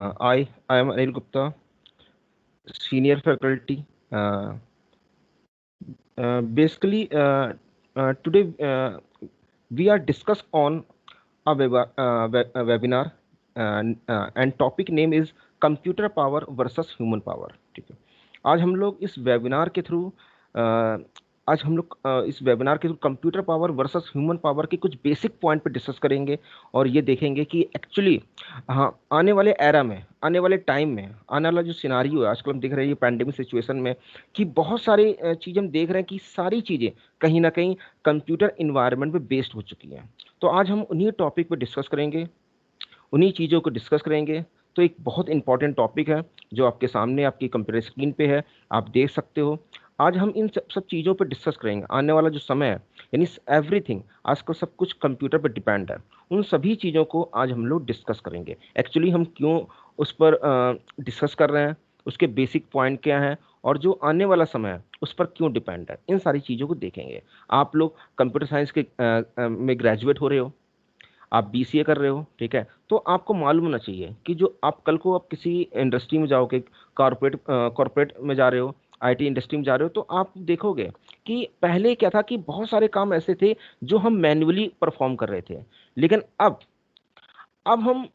I am Anil Gupta, senior faculty. Today we are discuss on a webinar and topic name is computer power versus human power. ठीक है, आज हम लोग इस webinar के through आज हम लोग इस वेबिनार के through computer power versus human power के कुछ बेसिक पॉइंट पे डिस्कस करेंगे और ये देखेंगे कि एक्चुअली हाँ आने वाले एरा में, आने वाले टाइम में, आने वाला जो सिनारियो है आजकल हम देख रहे हैं ये पैंडेमिक सिचुएशन में कि बहुत सारी चीज़ें हम देख रहे हैं कि सारी चीज़ें कहीं ना कहीं कंप्यूटर इन्वायरमेंट पे बेस्ड हो चुकी हैं। तो आज हम उन्हीं टॉपिक पे डिस्कस करेंगे, उन्हीं चीज़ों को डिस्कस करेंगे। तो एक बहुत इंपॉर्टेंट टॉपिक है जो आपके सामने आपकी कंप्यूटर स्क्रीन पे है, आप देख सकते हो। आज हम इन सब चीज़ों पे डिस्कस करेंगे। आने वाला जो समय है यानी एवरीथिंग, आजकल सब कुछ कंप्यूटर पे डिपेंड है। उन सभी चीज़ों को आज हम लोग डिस्कस करेंगे। एक्चुअली हम क्यों उस पर डिस्कस कर रहे हैं, उसके बेसिक पॉइंट क्या हैं और जो आने वाला समय है उस पर क्यों डिपेंड है, इन सारी चीज़ों को देखेंगे। आप लोग कंप्यूटर साइंस के में ग्रेजुएट हो रहे हो, आप बीसीए कर रहे हो, ठीक है, तो आपको मालूम होना चाहिए कि जो आप कल को आप किसी इंडस्ट्री में जाओगे, कॉर्पोरेट में जा रहे हो, आईटी इंडस्ट्री में जा रहे हो, तो आप देखोगे कि पहले क्या था कि बहुत सारे काम ऐसे थे जो हम मैन्युअली परफॉर्म कर रहे थे, लेकिन अब हम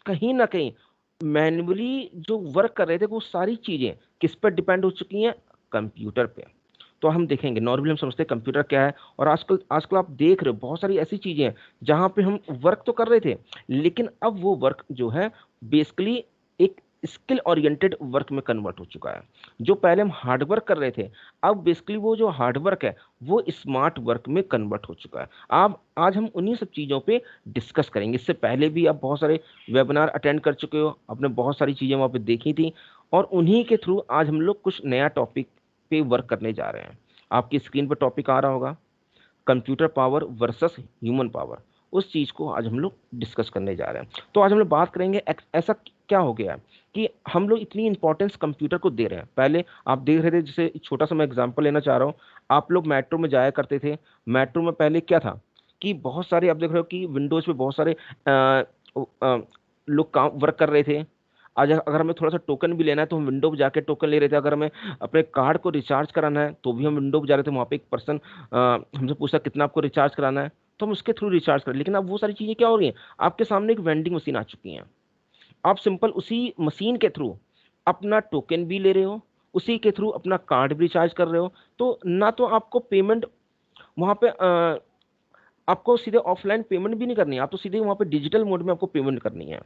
कहीं ना कहीं मैन्युअली जो वर्क कर रहे थे वो सारी चीजें किस पर डिपेंड हो चुकी हैं, कंप्यूटर पे। तो हम देखेंगे, नॉर्मली हम समझते हैं कंप्यूटर क्या है, और आजकल आजकल आप देख रहे हो बहुत सारी ऐसी चीजें हैं जहां पे हम वर्क तो कर रहे थे, लेकिन अब वो वर्क जो है बेसिकली एक स्किल ओरिएंटेड वर्क में कन्वर्ट हो चुका है। जो पहले हम हार्ड वर्क कर रहे थे, अब बेसिकली वो जो हार्ड वर्क है वो स्मार्ट वर्क में कन्वर्ट हो चुका है। आप आज हम उन्हीं सब चीज़ों पे डिस्कस करेंगे। इससे पहले भी आप बहुत सारे वेबिनार अटेंड कर चुके हो, आपने बहुत सारी चीज़ें वहाँ पे देखी थी, और उन्हीं के थ्रू आज हम लोग कुछ नया टॉपिक पे वर्क करने जा रहे हैं। आपकी स्क्रीन पर टॉपिक आ रहा होगा, computer power versus human power. उस चीज को आज हम लोग डिस्कस करने जा रहे हैं। तो आज हम लोग बात करेंगे ऐसा क्या हो गया है कि हम लोग इतनी इंपॉर्टेंस कंप्यूटर को दे रहे हैं। पहले आप देख रहे थे, जैसे छोटा सा मैं एग्जांपल लेना चाह रहा हूँ, आप लोग मेट्रो में जाया करते थे। मेट्रो में पहले क्या था कि बहुत सारे आप देख रहे हो कि विंडोज पे बहुत सारे लोग काम वर्क कर रहे थे। आज अगर हमें थोड़ा सा टोकन भी लेना है तो हम विंडो पे जाके टोकन ले रहे थे। अगर हमें अपने कार्ड को रिचार्ज कराना है तो भी हम विंडो पे जा रहे थे, वहाँ पे एक पर्सन हमसे पूछा कितना आपको रिचार्ज कराना है, तो हम उसके थ्रू रिचार्ज करें। लेकिन अब वो सारी चीज़ें क्या हो रही हैं, आपके सामने एक वेंडिंग मशीन आ चुकी हैं। आप सिंपल उसी मशीन के थ्रू अपना टोकन भी ले रहे हो, उसी के थ्रू अपना कार्ड भी रिचार्ज कर रहे हो। तो ना तो आपको पेमेंट वहाँ पे आपको सीधे ऑफलाइन पेमेंट भी नहीं करनी है, आप तो सीधे वहाँ पे डिजिटल मोड में आपको पेमेंट करनी है।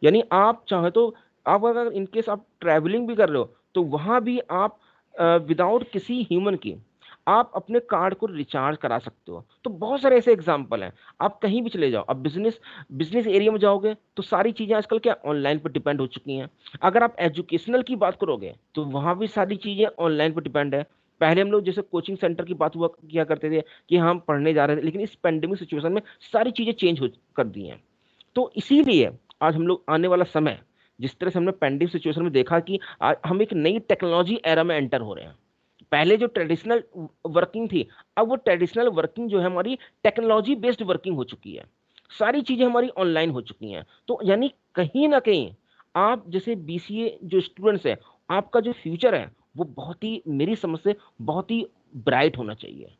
यानी आप चाहे तो, आप अगर इनकेस आप ट्रैवलिंग भी कर रहे हो तो वहां भी आप विदाउट किसी ह्यूमन की आप अपने कार्ड को रिचार्ज करा सकते हो। तो बहुत सारे ऐसे एग्जांपल हैं। आप कहीं भी चले जाओ, अब बिजनेस बिजनेस एरिया में जाओगे तो सारी चीजें आजकल क्या ऑनलाइन पर डिपेंड हो चुकी हैं। अगर आप एजुकेशनल की बात करोगे तो वहां भी सारी चीजें ऑनलाइन पर डिपेंड है। पहले हम लोग जैसे कोचिंग सेंटर की बात हुआ किया करते थे कि हम पढ़ने जा रहे थे, लेकिन इस पेंडेमिक सिचुएशन में सारी चीजें चेंज हो कर दी हैं। तो इसीलिए आज हम लोग आने वाला समय, जिस तरह से हमने पेंडिंग सिचुएशन में देखा कि आज हम एक नई टेक्नोलॉजी एरा में एंटर हो रहे हैं। पहले जो ट्रेडिशनल वर्किंग थी, अब वो ट्रेडिशनल वर्किंग जो है हमारी टेक्नोलॉजी बेस्ड वर्किंग हो चुकी है। सारी चीजें हमारी ऑनलाइन हो चुकी हैं। तो यानी कहीं ना कहीं आप जैसे बीसीए जो स्टूडेंट्स हैं, आपका जो फ्यूचर है वो बहुत ही, मेरी समझ से बहुत ही ब्राइट होना चाहिए।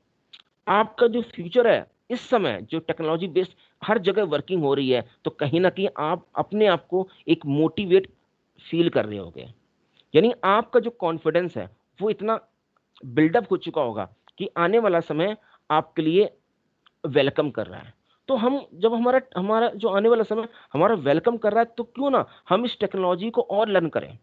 आपका जो फ्यूचर है इस समय जो टेक्नोलॉजी बेस्ड हर जगह वर्किंग हो रही है, तो कहीं ना कहीं आप अपने आप को एक मोटिवेट फील कर रहे होगे। यानी आपका जो कॉन्फिडेंस है वो इतना बिल्डअप हो चुका होगा कि आने वाला समय आपके लिए वेलकम कर रहा है। तो हम जब हमारा हमारा जो आने वाला समय हमारा वेलकम कर रहा है, तो क्यों ना हम इस टेक्नोलॉजी को और लर्न करें,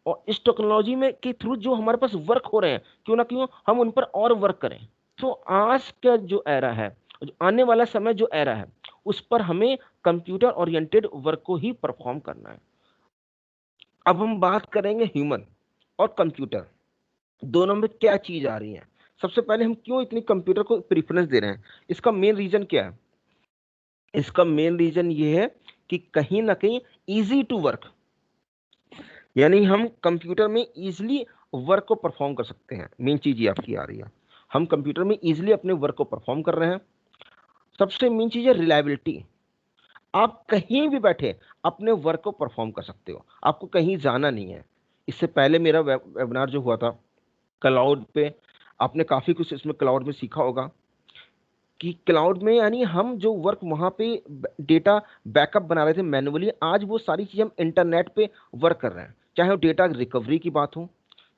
और इस टेक्नोलॉजी में के थ्रू जो हमारे पास वर्क हो रहे हैं, क्यों हम उन पर और वर्क करें। तो आज का जो एरा है, जो आने वाला समय जो एरा है, उस पर हमें कंप्यूटर ओरिएंटेड वर्क को ही परफॉर्म करना है। अब हम बात करेंगे ह्यूमन और कंप्यूटर दोनों में क्या चीज आ रही है। सबसे पहले हम क्यों इतनी कंप्यूटर को प्रेफरेंस दे रहे हैं, इसका मेन रीजन क्या है। इसका मेन रीजन ये है कि कहीं ना कहीं इजी टू वर्क, यानी हम कंप्यूटर में इजीली वर्क को परफॉर्म कर सकते हैं। मेन चीज ये आपकी आ रही है, हम कंप्यूटर में इजीली अपने वर्क को परफॉर्म कर रहे हैं। सबसे मेन चीज है रिलायबिलिटी। आप कहीं भी बैठे अपने वर्क को परफॉर्म कर सकते हो, आपको कहीं जाना नहीं है। इससे पहले मेरा वेबिनार जो हुआ था क्लाउड पे, आपने काफी कुछ इसमें क्लाउड में सीखा होगा कि क्लाउड में यानी हम जो वर्क वहां पे डेटा बैकअप बना रहे थे मैन्युअली, आज वो सारी चीजें हम इंटरनेट पे वर्क कर रहे हैं। चाहे वो डेटा रिकवरी की बात हो,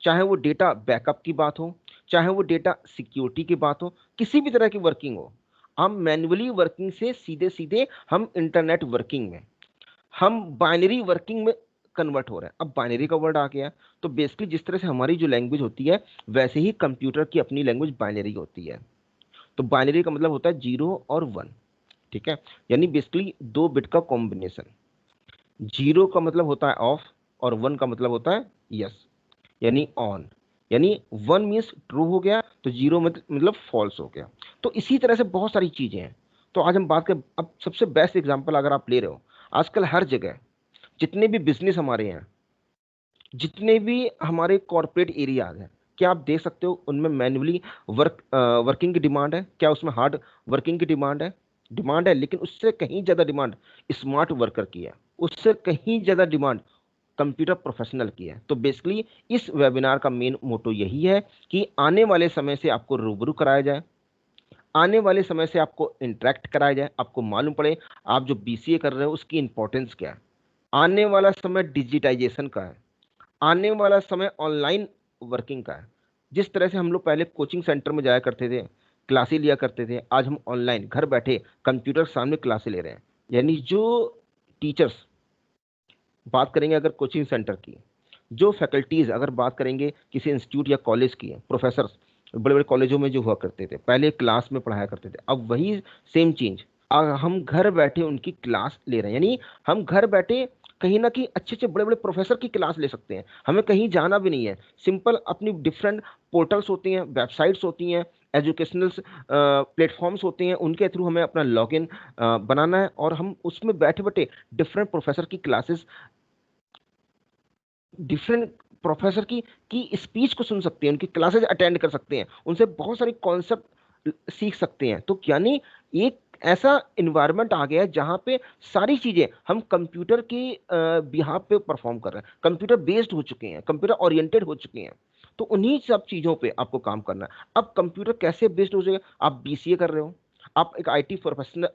चाहे वो डेटा बैकअप की बात हो, चाहे वो डेटा सिक्योरिटी की बात हो, किसी भी तरह की वर्किंग हो, हम मैन्युअली वर्किंग से सीधे सीधे हम इंटरनेट वर्किंग में, हम बाइनरी वर्किंग में कन्वर्ट हो रहे हैं। अब बाइनरी का वर्ड आ गया, तो बेसिकली जिस तरह से हमारी जो लैंग्वेज होती है, वैसे ही कंप्यूटर की अपनी लैंग्वेज बाइनरी होती है। तो बाइनरी का मतलब होता है 0 और 1, ठीक है, यानी बेसिकली 2 बिट का कॉम्बिनेशन। 0 का मतलब होता है ऑफ, और 1 का मतलब होता है यस, यानी ऑन। यानी 1 मीन्स ट्रू हो गया, तो 0 मतलब फॉल्स हो गया। तो इसी तरह से बहुत सारी चीजें हैं। तो आज हम बात करें, अब सबसे बेस्ट एग्जांपल अगर आप ले रहे हो, आजकल हर जगह जितने भी बिजनेस हमारे हैं, जितने भी हमारे कॉरपोरेट एरियाज हैं, क्या आप देख सकते हो उनमें मैन्युअली वर्किंग की डिमांड है? क्या उसमें हार्ड वर्किंग की डिमांड है? डिमांड है, लेकिन उससे कहीं ज्यादा डिमांड स्मार्ट वर्कर की है, उससे कहीं ज्यादा डिमांड कंप्यूटर प्रोफेशनल की है। तो बेसिकली इस वेबिनार का मेन मोटो यही है कि आने वाले समय से आपको रूबरू कराया जाए, आने वाले समय से आपको इंटरेक्ट कराया जाए, आपको मालूम पड़े आप जो बीसीए कर रहे हो उसकी इंपॉर्टेंस क्या है। आने वाला समय डिजिटाइजेशन का है, आने वाला समय ऑनलाइन वर्किंग का है। जिस तरह से हम लोग पहले कोचिंग सेंटर में जाया करते थे, क्लासेस लिया करते थे, आज हम ऑनलाइन घर बैठे कंप्यूटर के सामने क्लासेस ले रहे हैं। यानी जो टीचर्स, बात करेंगे अगर कोचिंग सेंटर की, जो फैकल्टीज अगर बात करेंगे किसी इंस्टीट्यूट या कॉलेज की, प्रोफेसर बड़े बड़े कॉलेजों में जो हुआ करते थे, पहले क्लास में पढ़ाया करते थे, अब वही सेम चीज हम घर बैठे उनकी क्लास ले रहे हैं। यानी हम घर बैठे कहीं ना कहीं अच्छे अच्छे बड़े बड़े प्रोफेसर की क्लास ले सकते हैं, हमें कहीं जाना भी नहीं है। सिंपल अपनी डिफरेंट पोर्टल्स होती हैं, वेबसाइट्स होती हैं, एजुकेशनल प्लेटफॉर्म्स होते हैं, उनके थ्रू हमें अपना लॉगिन बनाना है, और हम उसमें बैठे बैठे डिफरेंट प्रोफेसर की क्लासेस, डिफरेंट प्रोफेसर की स्पीच को सुन सकते हैं, उनकी क्लासेस अटेंड कर सकते हैं, उनसे बहुत सारे कॉन्सेप्ट सीख सकते हैं। तो यानी एक ऐसा इन्वायरमेंट आ गया है जहां पे सारी चीजें हम कंप्यूटर के बिहाफ पे परफॉर्म कर रहे हैं, कंप्यूटर बेस्ड हो चुके हैं, कंप्यूटर ओरिएंटेड हो चुके हैं। तो उन्हीं सब चीजों पे आपको काम करना है। अब कंप्यूटर कैसे बेस्ड हो जाएगा? आप बीसीए कर रहे हो, आप एक आईटी प्रोफेशनल,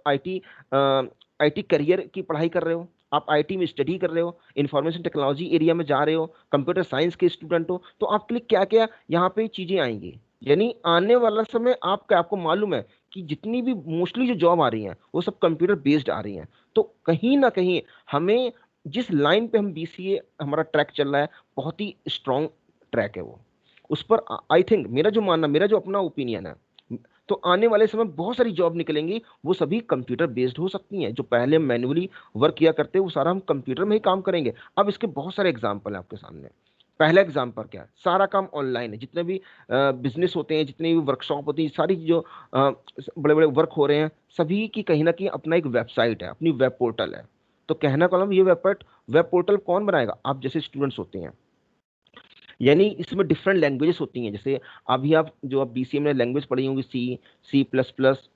आईटी करियर की पढ़ाई कर रहे हो, आप आईटी में स्टडी कर रहे हो, इंफॉर्मेशन टेक्नोलॉजी एरिया में जा रहे हो, कंप्यूटर साइंस के स्टूडेंट हो, तो आपके लिए क्या क्या यहाँ पे चीजें आएंगी। यानी आने वाला समय आपका, आपको मालूम है कि जितनी भी मोस्टली जो जॉब आ रही हैं वो सब कंप्यूटर बेस्ड आ रही हैं। तो कहीं ना कहीं हमें जिस लाइन पे हम बीसीए हमारा ट्रैक चल रहा है, बहुत ही स्ट्रांग ट्रैक है वो, उस पर आई थिंक, मेरा जो मानना, मेरा जो अपना ओपिनियन है, तो आने वाले समय बहुत सारी जॉब निकलेंगी, वो सभी कंप्यूटर बेस्ड हो सकती हैं। जो पहले मैन्युअली वर्क किया करते हैं वो सारा हम कंप्यूटर में ही काम करेंगे। अब इसके बहुत सारे एग्जाम्पल हैं आपके सामने। पहला एग्जाम्पल क्या है? सारा काम ऑनलाइन है, जितने भी बिजनेस होते हैं, जितनी भी वर्कशॉप होती है, सारी जो बड़े बड़े वर्क हो रहे हैं, सभी की कहीं ना कहीं अपना एक वेबसाइट है, अपनी वेब पोर्टल है। तो कहना का मतलब, ये वेब पोर्टल कौन बनाएगा? आप जैसे स्टूडेंट्स होते हैं। यानी इसमें डिफरेंट लैंग्वेजेस होती हैं, जैसे अभी आप जो आप बीसीए में लैंग्वेज पढ़ी होंगी, C plus plus,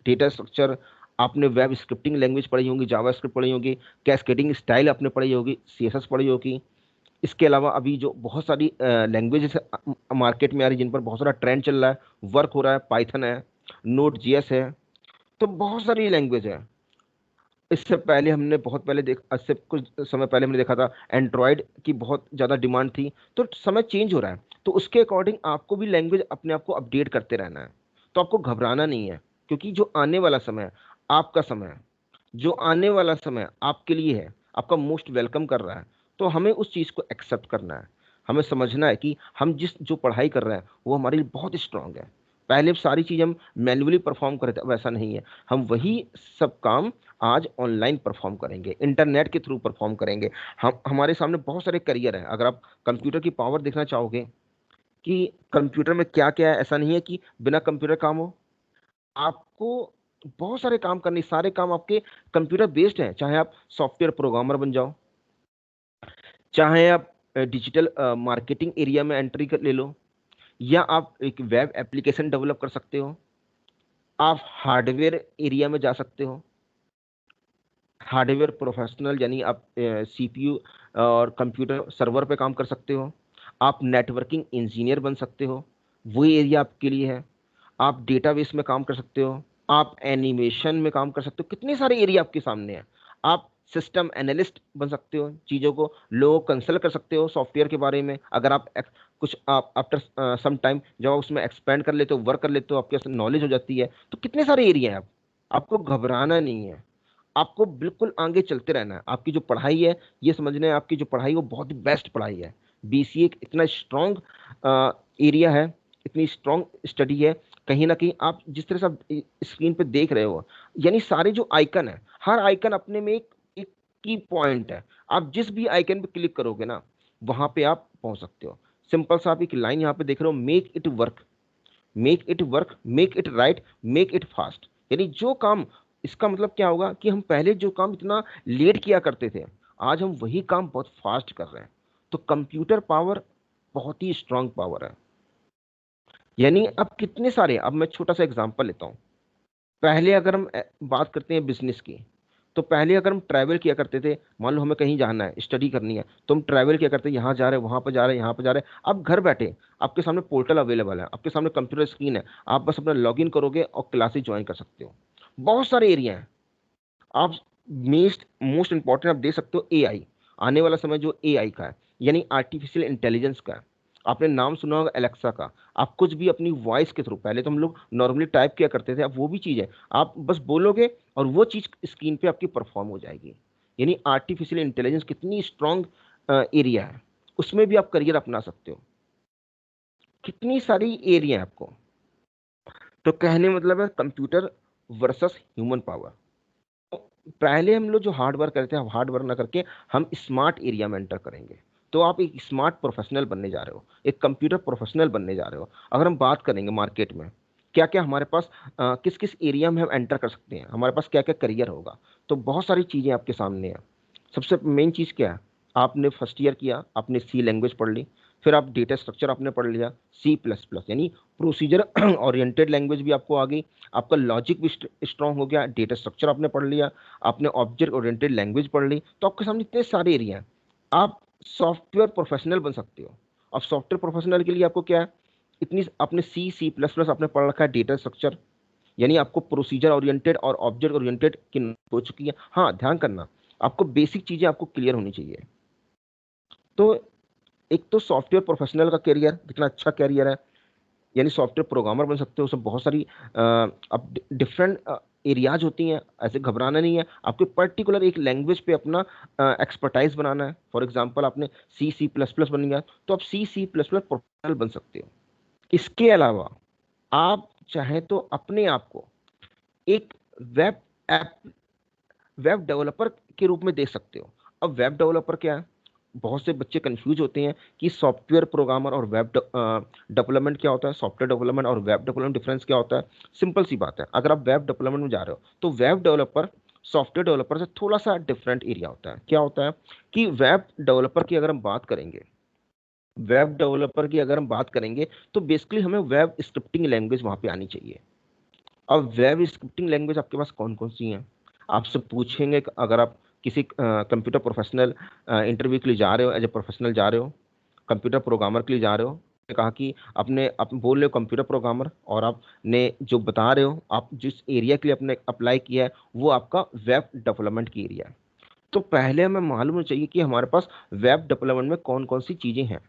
data structure, आपने वेब स्क्रिप्टिंग लैंग्वेज पढ़ी होंगी, जावा स्क्रिप्ट पढ़ी होगी, कैस्केडिंग स्टाइल आपने पढ़ी होगी, सीएसएस पढ़ी होगी। इसके अलावा अभी जो बहुत सारी लैंग्वेजेस मार्केट में आ रही, जिन पर बहुत सारा ट्रेंड चल रहा है, वर्क हो रहा है, पाइथन है, नोट जीएस है, तो बहुत सारी लैंग्वेज है। इससे पहले हमने बहुत पहले देख आज से कुछ समय पहले हमने देखा था एंड्रॉयड की बहुत ज़्यादा डिमांड थी। तो समय चेंज हो रहा है, तो उसके अकॉर्डिंग आपको भी लैंग्वेज अपने आप को अपडेट करते रहना है। तो आपको घबराना नहीं है, क्योंकि जो आने वाला समय है, आपका समय है, जो आने वाला समय आपके लिए है, आपका मोस्ट वेलकम कर रहा है। तो हमें उस चीज़ को एक्सेप्ट करना है, हमें समझना है कि हम जिस जो पढ़ाई कर रहे हैं वो हमारे लिए बहुत स्ट्रांग है। पहले सारी चीज़ हम मैन्युअली परफॉर्म कर रहे थे, अब ऐसा नहीं है। हम वही सब काम आज ऑनलाइन परफॉर्म करेंगे, इंटरनेट के थ्रू परफॉर्म करेंगे। हम हमारे सामने बहुत सारे करियर हैं। अगर आप कंप्यूटर की पावर देखना चाहोगे कि कंप्यूटर में क्या क्या है, ऐसा नहीं है कि बिना कंप्यूटर काम हो। आपको बहुत सारे काम करने, सारे काम आपके कंप्यूटर बेस्ड हैं। चाहे आप सॉफ्टवेयर प्रोग्रामर बन जाओ, चाहे आप डिजिटल मार्केटिंग एरिया में एंट्री कर ले लो, या आप एक वेब एप्लीकेशन डेवलप कर सकते हो, आप हार्डवेयर एरिया में जा सकते हो, हार्डवेयर प्रोफेशनल यानी आप सीपीयू और कंप्यूटर सर्वर पे काम कर सकते हो। आप नेटवर्किंग इंजीनियर बन सकते हो, वही एरिया आपके लिए है। आप डेटाबेस में काम कर सकते हो, आप एनिमेशन में काम कर सकते हो, कितने सारे एरिया आपके सामने हैं। आप सिस्टम एनालिस्ट बन सकते हो, चीज़ों को लोग कंसल्ट कर सकते हो सॉफ्टवेयर के बारे में। अगर आप कुछ आप आफ्टर सम टाइम जब आप उसमें एक्सपेंड कर लेते हो, वर्क कर लेते हो, आपके नॉलेज हो जाती है, तो कितने सारे एरिया हैं। आप आपको घबराना नहीं है, आपको बिल्कुल आगे चलते रहना है। आपकी जो पढ़ाई है, ये समझना है आपकी जो पढ़ाई वो बहुत ही बेस्ट पढ़ाई है। बीसीए एक इतना स्ट्रांग एरिया है, इतनी स्ट्रांग स्टडी है। कहीं ना कहीं आप जिस तरह से आप स्क्रीन पे देख रहे हो, यानी सारे जो आइकन है, हर आइकन अपने में एक एक की पॉइंट है। आप जिस भी आइकन पे क्लिक करोगे ना, वहां पे आप पहुंच सकते हो। सिंपल सा आप एक लाइन यहाँ पे देख रहे हो, make it work, make it work, make it right, make it fast. यानी जो काम, इसका मतलब क्या होगा कि हम पहले जो काम इतना लेट किया करते थे, आज हम वही काम बहुत फास्ट कर रहे हैं। तो कंप्यूटर पावर बहुत ही स्ट्रांग पावर है। यानी अब कितने सारे, अब मैं छोटा सा एग्जांपल लेता हूँ। पहले अगर हम बात करते हैं बिजनेस की, तो पहले अगर हम ट्रैवल किया करते थे, मान लो हमें कहीं जाना है, स्टडी करनी है, तो हम ट्रैवल किया करते हैं, यहाँ जा रहे हैं, वहाँ पर जा रहे हैं, यहाँ पर जा रहे हैं। अब घर बैठे आपके सामने पोर्टल अवेलेबल है, आपके सामने कंप्यूटर स्क्रीन है, आप बस अपना लॉगिन करोगे और क्लासेस ज्वाइन कर सकते हो। बहुत सारे एरिया हैं। आप मोस्ट मोस्ट इंपॉर्टेंट आप देख सकते हो एआई। आने वाला समय जो एआई का है, यानी आर्टिफिशियल इंटेलिजेंस का है। आपने नाम सुना होगा एलेक्सा का। आप कुछ भी अपनी वॉइस के थ्रू, पहले तो हम लोग नॉर्मली टाइप किया करते थे, अब वो भी चीज़ है, आप बस बोलोगे और वो चीज़ स्क्रीन पे आपकी परफॉर्म हो जाएगी। यानी आर्टिफिशियल इंटेलिजेंस कितनी स्ट्रांग एरिया है, उसमें भी आप करियर अपना सकते हो। कितनी सारी एरिया है आपको। तो कहने मतलब है कंप्यूटर वर्सेस ह्यूमन पावर। पहले हम लोग जो हार्ड वर्क करते हैं, हार्ड वर्क ना करके हम स्मार्ट एरिया में एंटर करेंगे। तो आप एक स्मार्ट प्रोफेशनल बनने जा रहे हो, एक कंप्यूटर प्रोफेशनल बनने जा रहे हो। अगर हम बात करेंगे मार्केट में क्या क्या हमारे पास, किस किस एरिया में हम एंटर कर सकते हैं, हमारे पास क्या क्या करियर होगा, तो बहुत सारी चीज़ें आपके सामने हैं। सबसे मेन चीज़ क्या है, आपने फर्स्ट ईयर किया, आपने सी लैंग्वेज पढ़ ली, फिर आप डेटा स्ट्रक्चर आपने पढ़ लिया, C++ यानी प्रोसीजर ओरिएंटेड लैंग्वेज भी आपको आ गई। आपका लॉजिक भी स्ट्रांग हो गया, डेटा स्ट्रक्चर आपने पढ़ लिया, आपने ऑब्जेक्ट ओरिएंटेड लैंग्वेज पढ़ ली, तो आपके सामने इतने सारे एरिया हैं। आप सॉफ्टवेयर प्रोफेशनल बन सकते हो। अब सॉफ्टवेयर प्रोफेशनल के लिए आपको क्या है, इतनी आपने C++ आपने पढ़ रखा है, डेटा स्ट्रक्चर, यानी आपको प्रोसीजर ओरिएंटेड और ऑब्जेक्ट ओरिएंटेड की हो चुकी है। हाँ, ध्यान करना, आपको बेसिक चीजें आपको क्लियर होनी चाहिए। तो एक तो सॉफ्टवेयर प्रोफेशनल का करियर कितना अच्छा करियर है, यानी सॉफ्टवेयर प्रोग्रामर बन सकते हो। उसमें बहुत सारी अब डिफरेंट एरियाज होती हैं। ऐसे घबराना नहीं है, आपको पर्टिकुलर एक लैंग्वेज पे अपना एक्सपर्टाइज बनाना है। फॉर एग्जांपल आपने C++ बन गया, तो आप C++ प्रोफेशनल बन सकते हो। इसके अलावा आप चाहें तो अपने आप को एक वेब ऐप, वेब डेवलपर के रूप में देख सकते हो। अब वेब डेवलपर क्या है, बहुत से बच्चे कंफ्यूज होते हैं कि सॉफ्टवेयर प्रोग्रामर और वेब डेवलपमेंट क्या होता है, सॉफ्टवेयर डेवलपमेंट और वेब डेवलपमेंट डिफरेंस क्या होता है। सिंपल सी बात है, अगर आप वेब डेवलपमेंट में जा रहे हो, तो वेब डेवलपर सॉफ्टवेयर डेवलपर से थोड़ा सा डिफरेंट एरिया होता है। क्या होता है कि वेब डेवलपर की अगर हम बात करेंगे, वेब डेवलपर की अगर हम बात करेंगे, तो बेसिकली हमें वेब स्क्रिप्टिंग लैंग्वेज वहां पे आनी चाहिए। अब वेब स्क्रिप्टिंग लैंग्वेज आपके पास कौन कौन सी हैं, आपसे पूछेंगे कि अगर आप किसी कंप्यूटर प्रोफेशनल इंटरव्यू के लिए जा रहे हो, एज ए प्रोफेशनल जा रहे हो, कंप्यूटर प्रोग्रामर के लिए जा रहे हो, कहा कि अपने आप बोल रहे हो कंप्यूटर प्रोग्रामर, और आपने जो बता रहे हो आप जिस एरिया के लिए आपने अप्लाई किया है, वो आपका वेब डेवलपमेंट की एरिया है। तो पहले हमें मालूम होना चाहिए कि हमारे पास वेब डेवलपमेंट में कौन कौन सी चीज़ें हैं।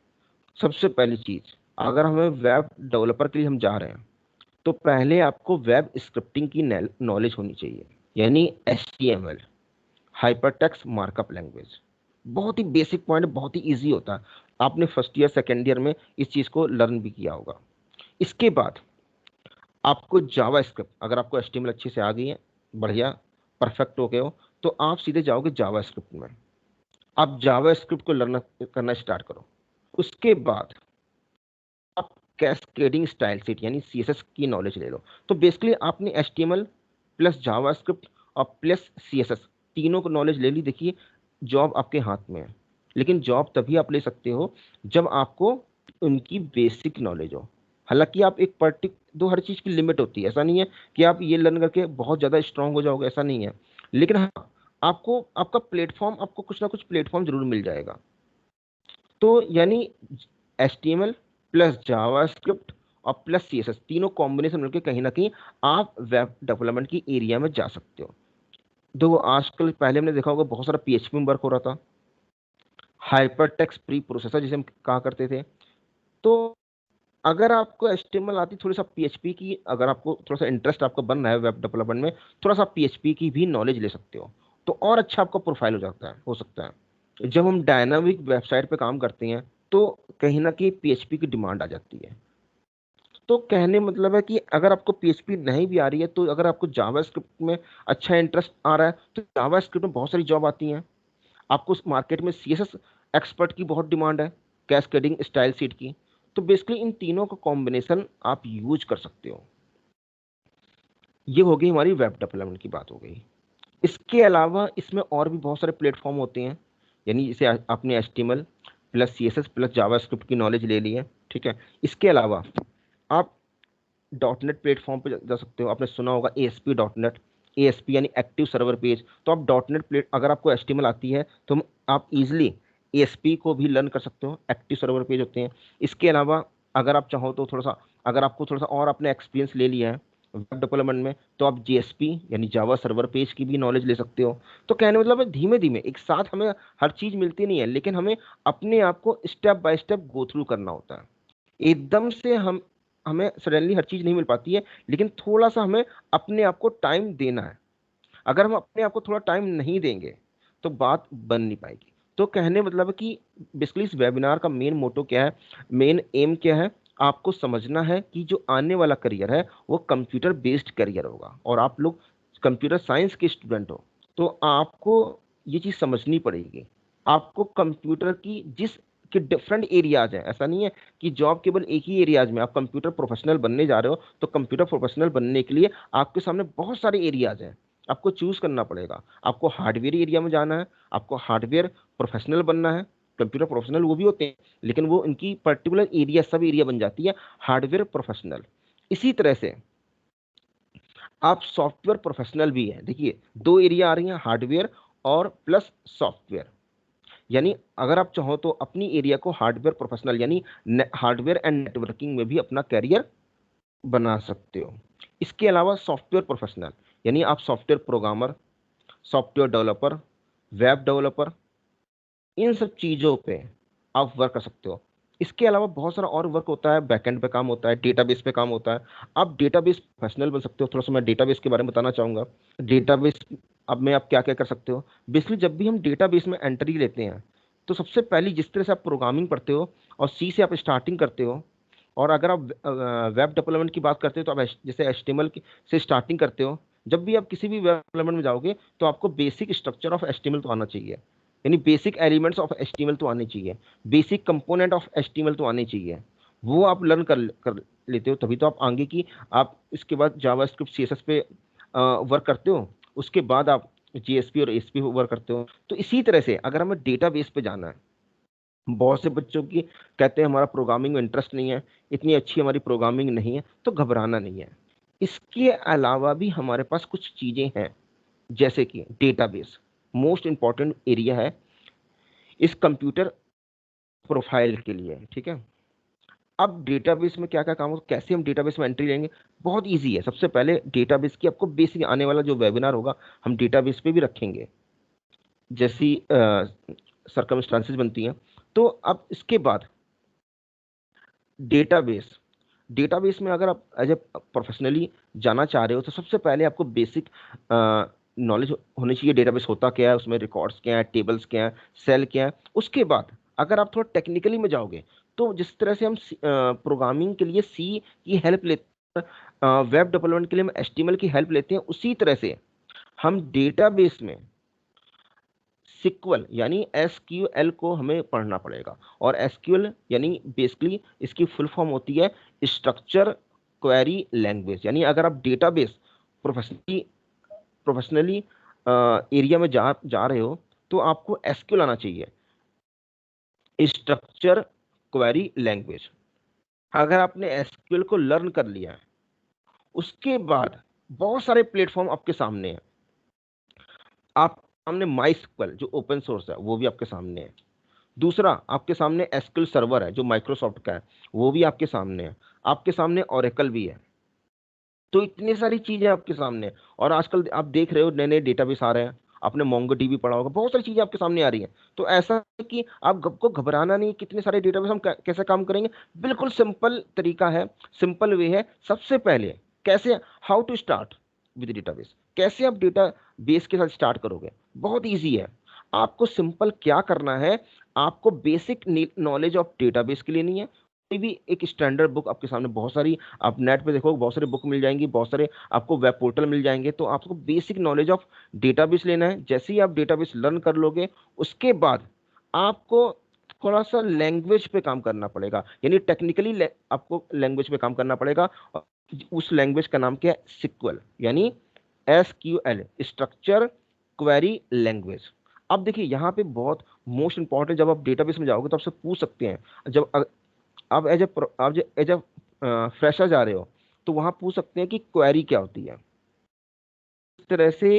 सबसे पहली चीज़, अगर हमें वेब डेवलपर के लिए हम जा रहे हैं, तो पहले आपको वेब स्क्रिप्टिंग की नॉलेज होनी चाहिए, यानी HTML, हाइपरटेक्स्ट मार्कअप लैंग्वेज। बहुत ही बेसिक पॉइंट, बहुत ही इजी होता है। आपने फर्स्ट ईयर सेकेंड ईयर में इस चीज़ को लर्न भी किया होगा। इसके बाद आपको जावा स्क्रिप्ट, अगर आपको HTML अच्छे से आ गई है, बढ़िया, परफेक्ट हो गए हो, तो आप सीधे जाओगे जावा स्क्रिप्ट में। आप जावा स्क्रिप्ट को लर्न करना स्टार्ट करो। उसके बाद आप कैस्केडिंग स्टाइल सेट यानी CSS की नॉलेज ले लो। तो बेसिकली आपने HTML प्लस जावास्क्रिप्ट और प्लस CSS तीनों को नॉलेज ले ली। देखिए, जॉब आपके हाथ में है, लेकिन जॉब तभी आप ले सकते हो जब आपको उनकी बेसिक नॉलेज हो। हालांकि आप एक पर्टिक दो, हर चीज़ की लिमिट होती है, ऐसा नहीं है कि आप ये लर्न करके बहुत ज़्यादा स्ट्रांग हो जाओगे, ऐसा नहीं है। लेकिन हाँ, आपको आपका प्लेटफॉर्म, आपको कुछ ना कुछ प्लेटफॉर्म जरूर मिल जाएगा। तो यानी HTML प्लस जावास्क्रिप्ट और प्लस CSS तीनों कॉम्बिनेशन मिलकर कहीं ना कहीं आप वेब डेवलपमेंट की एरिया में जा सकते हो। देखो आजकल, पहले हमने देखा होगा बहुत सारा PHP में वर्क हो रहा था, हाइपर टेक्स्ट प्री प्रोसेसर जिसे हम कहा करते थे। तो अगर आपको HTML आती, थोड़ी सा PHP की, अगर आपको थोड़ा सा इंटरेस्ट आपका बन रहा है वेब डेवलपमेंट में, थोड़ा सा PHP की भी नॉलेज ले सकते हो, तो और अच्छा आपका प्रोफाइल हो सकता है। जब हम डायनामिक वेबसाइट पे काम करते हैं तो कहीं ना कहीं PHP की डिमांड आ जाती है। तो कहने मतलब है कि अगर आपको PHP नहीं भी आ रही है, तो अगर आपको जावास्क्रिप्ट में अच्छा इंटरेस्ट आ रहा है, तो जावास्क्रिप्ट में बहुत सारी जॉब आती हैं। आपको उस मार्केट में CSS एक्सपर्ट की बहुत डिमांड है, कैस्केडिंग स्टाइल सीट की। तो बेसिकली इन तीनों का कॉम्बिनेशन आप यूज कर सकते हो। ये हो गई हमारी वेब डेवलपमेंट की बात हो गई। इसके अलावा इसमें और भी बहुत सारे प्लेटफॉर्म होते हैं। यानी जैसे आपने HTML plus CSS plus JavaScript की नॉलेज ले ली है, ठीक है। इसके अलावा आप डॉटनेट प्लेटफॉर्म पे जा सकते हो। आपने सुना होगा ASP.NET, ASP यानी एक्टिव सर्वर पेज। तो आप डॉटनेट प्लेट, अगर आपको HTML आती है तो आप इजिली ASP को भी लर्न कर सकते हो, एक्टिव सर्वर पेज होते हैं। इसके अलावा अगर आप चाहो तो थोड़ा सा, अगर आपको थोड़ा सा और आपने एक्सपीरियंस ले लिया है वेब डेवलपमेंट में, तो आप JSP यानी जावा सर्वर पेज की भी नॉलेज ले सकते हो। तो कहने मतलब है धीमे धीमे एक साथ हमें हर चीज मिलती नहीं है, लेकिन हमें अपने आप को step by step go through करना होता है। एकदम से हम हमें सडनली हर चीज नहीं मिल पाती है, लेकिन थोड़ा सा हमें अपने आप को टाइम देना है। अगर हम अपने आप को थोड़ा टाइम नहीं देंगे तो बात बन नहीं पाएगी। तो कहने मतलब है कि बेसिकली इस वेबिनार का मेन मोटो क्या है, मेन एम क्या है, आपको समझना है कि जो आने वाला करियर है वो कंप्यूटर बेस्ड करियर होगा, और आप लोग कंप्यूटर साइंस के स्टूडेंट हो, तो आपको ये चीज़ समझनी पड़ेगी। आपको कंप्यूटर की जिस कि डिफरेंट एरियाज हैं, ऐसा नहीं है कि जॉब केवल एक ही एरियाज में। आप कंप्यूटर प्रोफेशनल बनने जा रहे हो, तो कंप्यूटर प्रोफेशनल बनने के लिए आपके सामने बहुत सारे एरियाज हैं। आपको चूज करना पड़ेगा। आपको हार्डवेयर एरिया में जाना है, आपको हार्डवेयर प्रोफेशनल बनना है। कंप्यूटर प्रोफेशनल वो भी होते हैं, लेकिन वो इनकी पर्टिकुलर एरिया, सब एरिया बन जाती है हार्डवेयर प्रोफेशनल। इसी तरह से आप सॉफ्टवेयर प्रोफेशनल भी है। देखिए दो एरिया आ रही हैं, हार्डवेयर और प्लस सॉफ्टवेयर। यानी अगर आप चाहो तो अपनी एरिया को हार्डवेयर प्रोफेशनल यानी हार्डवेयर एंड नेटवर्किंग में भी अपना कैरियर बना सकते हो। इसके अलावा सॉफ्टवेयर प्रोफेशनल यानी आप software programmer, software developer, web developer, इन सब चीज़ों पे आप वर्क कर सकते हो। इसके अलावा बहुत सारा और वर्क होता है, बैकएंड पे काम होता है, डेटाबेस पे काम होता है। आप डेटाबेस प्रोफेशनल बन सकते हो। थोड़ा सा मैं डेटाबेस के बारे में बताना चाहूँगा। डेटाबेस अब में आप क्या क्या कर सकते हो। बेसिकली जब भी हम डेटाबेस में एंट्री लेते हैं, तो सबसे पहली जिस तरह से आप प्रोग्रामिंग पढ़ते हो और सी से आप स्टार्टिंग करते हो, और अगर आप वेब डेवलपमेंट की बात करते हो तो आप जैसे HTML से स्टार्टिंग करते हो। जब भी आप किसी भी वेब डेवलपमेंट में जाओगे तो आपको बेसिक स्ट्रक्चर ऑफ HTML तो आना चाहिए, यानी बेसिक एलिमेंट्स ऑफ HTML तो आने चाहिए, बेसिक कंपोनेंट ऑफ HTML तो आने चाहिए। वो आप लर्न कर लेते हो, तभी तो आप आगे की, आप इसके बाद जावास्क्रिप्ट CSS पे वर्क करते हो। उसके बाद आप JSP और ASP पे वर्क करते हो। तो इसी तरह से अगर हमें डेटाबेस पे जाना है, बहुत से बच्चों की कहते हैं हमारा प्रोग्रामिंग में इंटरेस्ट नहीं है, इतनी अच्छी हमारी प्रोग्रामिंग नहीं है, तो घबराना नहीं है। इसके अलावा भी हमारे पास कुछ चीजें हैं, जैसे कि डेटाबेस मोस्ट इंपॉर्टेंट एरिया है इस कंप्यूटर प्रोफाइल के लिए, ठीक है। अब डेटाबेस में क्या क्या काम हो, कैसे हम डेटाबेस में एंट्री लेंगे, बहुत इजी है। सबसे पहले डेटाबेस की आपको बेसिक, आने वाला जो वेबिनार होगा हम डेटाबेस पे भी रखेंगे, जैसी सरकमस्टांसेस बनती हैं। तो अब इसके बाद डेटाबेस, डेटाबेस में अगर आप एज ए प्रोफेशनली जाना चाह रहे हो, तो सबसे पहले आपको बेसिक नॉलेज होनी चाहिए डेटाबेस होता क्या है, उसमें रिकॉर्ड्स क्या है, टेबल्स क्या है, सेल क्या है। उसके बाद अगर आप थोड़ा टेक्निकली में जाओगे, तो जिस तरह से हम प्रोग्रामिंग के लिए सी की हेल्प लेते हैं, वेब डेवलपमेंट के लिए हम HTML की हेल्प लेते हैं, उसी तरह से हम डेटाबेस में सिक्वल यानी SQL को हमें पढ़ना पड़ेगा। और SQL यानी बेसिकली इसकी फुल फॉर्म होती है स्ट्रक्चर क्वेरी लैंग्वेज। यानी अगर आप डेटाबेस प्रोफेशनली प्रोफेशनली एरिया में जा रहे हो, तो आपको SQL आना चाहिए, स्ट्रक्चर क्वेरी लैंग्वेज। अगर आपने SQL को लर्न कर लिया है, उसके बाद बहुत सारे प्लेटफॉर्म आपके सामने हैं। आप सामने माइस्क्वल जो ओपन सोर्स है वो भी आपके सामने है। दूसरा आपके सामने एसक्यूएल सर्वर है जो माइक्रोसॉफ्ट का है, वो भी आपके सामने है। आपके सामने ओरेकल भी है। तो इतनी सारी चीजें आपके सामने हैं। और आजकल आप देख रहे हो नए नए डेटाबेस आ रहे हैं। आपने मोंगोडीबी पढ़ा होगा, बहुत सारी चीजें आपके सामने आ रही हैं। तो ऐसा है कि आपको घबराना नहीं, कितने सारे डेटाबेस हम कैसे काम करेंगे। बिल्कुल सिंपल तरीका है, सिंपल वे है। सबसे पहले कैसे, how to start with database, कैसे आप डेटा बेस के साथ स्टार्ट करोगे। बहुत ईजी है। आपको सिंपल क्या करना है, आपको बेसिक नॉलेज ऑफ डेटाबेस की लेनी है। कोई भी एक स्टैंडर्ड बुक आपके सामने बहुत सारी, आप नेट पे देखो बहुत सारे बुक मिल जाएंगी, बहुत सारे आपको वेब पोर्टल मिल जाएंगे। तो आपको बेसिक नॉलेज ऑफ डेटाबेस लेना है। जैसे ही आप डेटाबेस लर्न कर लोगे, उसके बाद आपको थोड़ा सा लैंग्वेज पे काम करना पड़ेगा, यानी टेक्निकली आपको लैंग्वेज पे काम करना पड़ेगा। और उस लैंग्वेज का नाम क्या है, सिक्वल, यानी SQL, स्ट्रक्चर क्वेरी लैंग्वेज। अब देखिए यहाँ पे बहुत मोस्ट इंपॉर्टेंट, जब आप डेटाबेस में जाओगे तो आपसे पूछ सकते हैं, जब आप एज अ फ्रेशर जा रहे हो तो वहां पूछ सकते हैं कि क्वेरी क्या होती है। इस तरह से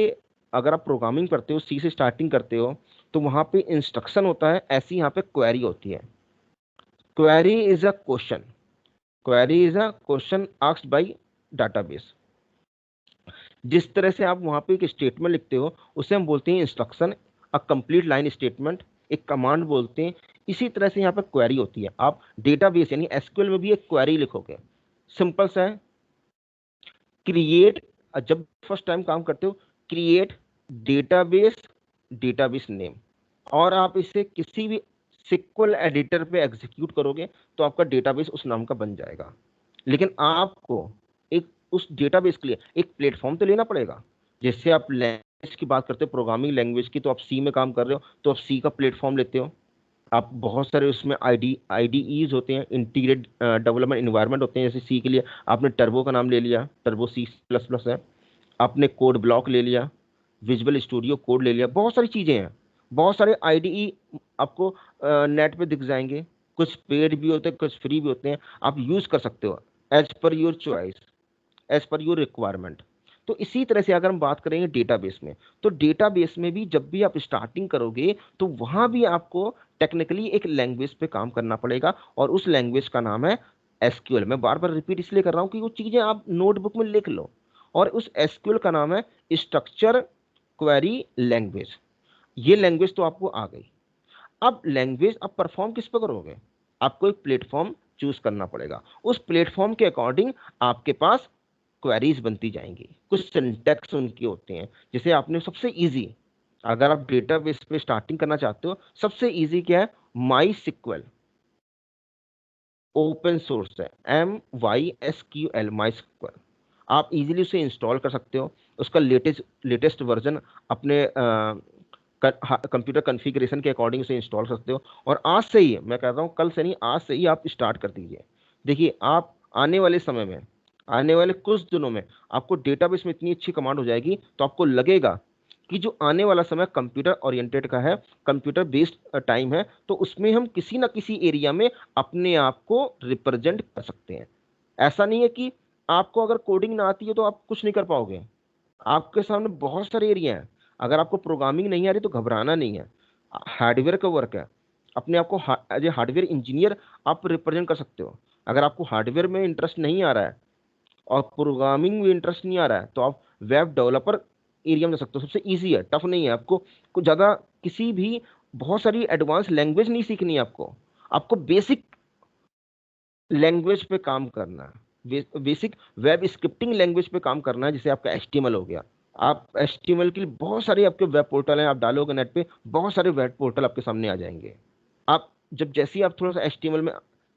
अगर आप प्रोग्रामिंग करते हो, सी से स्टार्टिंग करते हो, तो वहां पे इंस्ट्रक्शन होता है, ऐसी यहाँ पे क्वेरी होती है। Query is a question, query is a question asked by database. जिस तरह से आप वहां पे एक स्टेटमेंट लिखते हो उसे हम बोलते हैं instruction, a complete line statement, एक कमांड बोलते हैं। इसी तरह से यहाँ पे क्वेरी होती है। आप डेटाबेस यानी एसक्यूएल में भी एक क्वेरी लिखोगे, सिंपल सा है, क्रिएट, जब फर्स्ट टाइम काम करते हो, क्रिएट डेटाबेस, डेटाबेस नेम, और आप इसे किसी भी सिक्वल एडिटर पे एग्जीक्यूट करोगे तो आपका डेटाबेस उस नाम का बन जाएगा। लेकिन आपको एक उस डेटाबेस के लिए एक प्लेटफॉर्म तो लेना पड़ेगा। जैसे आप लैंग्वेज की बात करते हो, प्रोग्रामिंग लैंग्वेज की, तो आप सी में काम कर रहे हो तो आप सी का प्लेटफॉर्म लेते हो। आप बहुत सारे उसमें आईडीईज होते हैं, इंटीग्रेटेड डेवलपमेंट इन्वायरमेंट होते हैं। जैसे सी के लिए आपने टर्बो का नाम ले लिया, टर्बो C++ है। आपने कोड ब्लॉक ले लिया, विजुअल स्टूडियो कोड ले लिया, बहुत सारी चीज़ें हैं। बहुत सारे आईडीई आपको नेट पे दिख जाएंगे। कुछ पेड भी होते हैं, कुछ फ्री भी होते हैं। आप यूज़ कर सकते हो as per your choice, as per your requirement. तो इसी तरह से अगर हम बात करेंगे डेटाबेस में, तो डेटाबेस में भी जब भी आप स्टार्टिंग करोगे तो वहां भी आपको टेक्निकली एक लैंग्वेज पे काम करना पड़ेगा, और उस लैंग्वेज का नाम है एसक्यूएल। मैं बार बार रिपीट इसलिए कर रहा हूं कि वो चीजें आप नोटबुक में लिख लो। और उस एसक्यूएल का नाम है स्ट्रक्चर क्वेरी लैंग्वेज। ये लैंग्वेज तो आपको आ गई। अब लैंग्वेज आप परफॉर्म किस पर करोगे, आपको एक प्लेटफॉर्म चूज करना पड़ेगा। उस प्लेटफॉर्म के अकॉर्डिंग आपके पास क्वेरीज बनती जाएंगी। कुछ सिंटैक्स उनके होते हैं। जैसे आपने सबसे इजी, अगर आप डेटाबेस पे स्टार्टिंग करना चाहते हो, सबसे इजी क्या है, माई सिक्वल ओपन सोर्स है, MySQL माई सिक्वल। आप इजीली उसे इंस्टॉल कर सकते हो। उसका लेटेस्ट लेटेस्ट वर्जन अपने कंप्यूटर कॉन्फ़िगरेशन के अकॉर्डिंग उसे इंस्टॉल कर सकते हो। और आज से ही, मैं कह रहा हूँ कल से नहीं, आज से ही आप स्टार्ट कर दीजिए। देखिए आप आने वाले समय में, आने वाले कुछ दिनों में आपको डेटाबेस में इतनी अच्छी कमांड हो जाएगी तो आपको लगेगा कि जो आने वाला समय कंप्यूटर ओरिएंटेड का है, कंप्यूटर बेस्ड टाइम है, तो उसमें हम किसी ना किसी एरिया में अपने आप को रिप्रेजेंट कर सकते हैं। ऐसा नहीं है कि आपको अगर कोडिंग ना आती है तो आप कुछ नहीं कर पाओगे। आपके सामने बहुत सारे एरिया हैं। अगर आपको प्रोग्रामिंग नहीं आ रही तो घबराना नहीं है। हार्डवेयर का वर्क है, अपने आप को एज ए हार्डवेयर इंजीनियर आप रिप्रेजेंट कर सकते हो। अगर आपको हार्डवेयर में इंटरेस्ट नहीं आ रहा है और प्रोग्रामिंग में इंटरेस्ट नहीं आ रहा है तो आप वेब डेवलपर एरिया में जा सकते हो। सबसे ईजी है, टफ नहीं है। आपको कुछ ज़्यादा किसी भी बहुत सारी एडवांस लैंग्वेज नहीं सीखनी है। आपको आपको बेसिक लैंग्वेज पे काम करना है, बेसिक वेब स्क्रिप्टिंग लैंग्वेज पे काम करना है, जैसे आपका HTML हो गया। आप HTML के लिए बहुत सारे आपके वेब पोर्टल हैं, आप डालोगे नेट पे बहुत सारे वेब पोर्टल आपके सामने आ जाएंगे। आप जब जैसे ही आप थोड़ा सा HTML में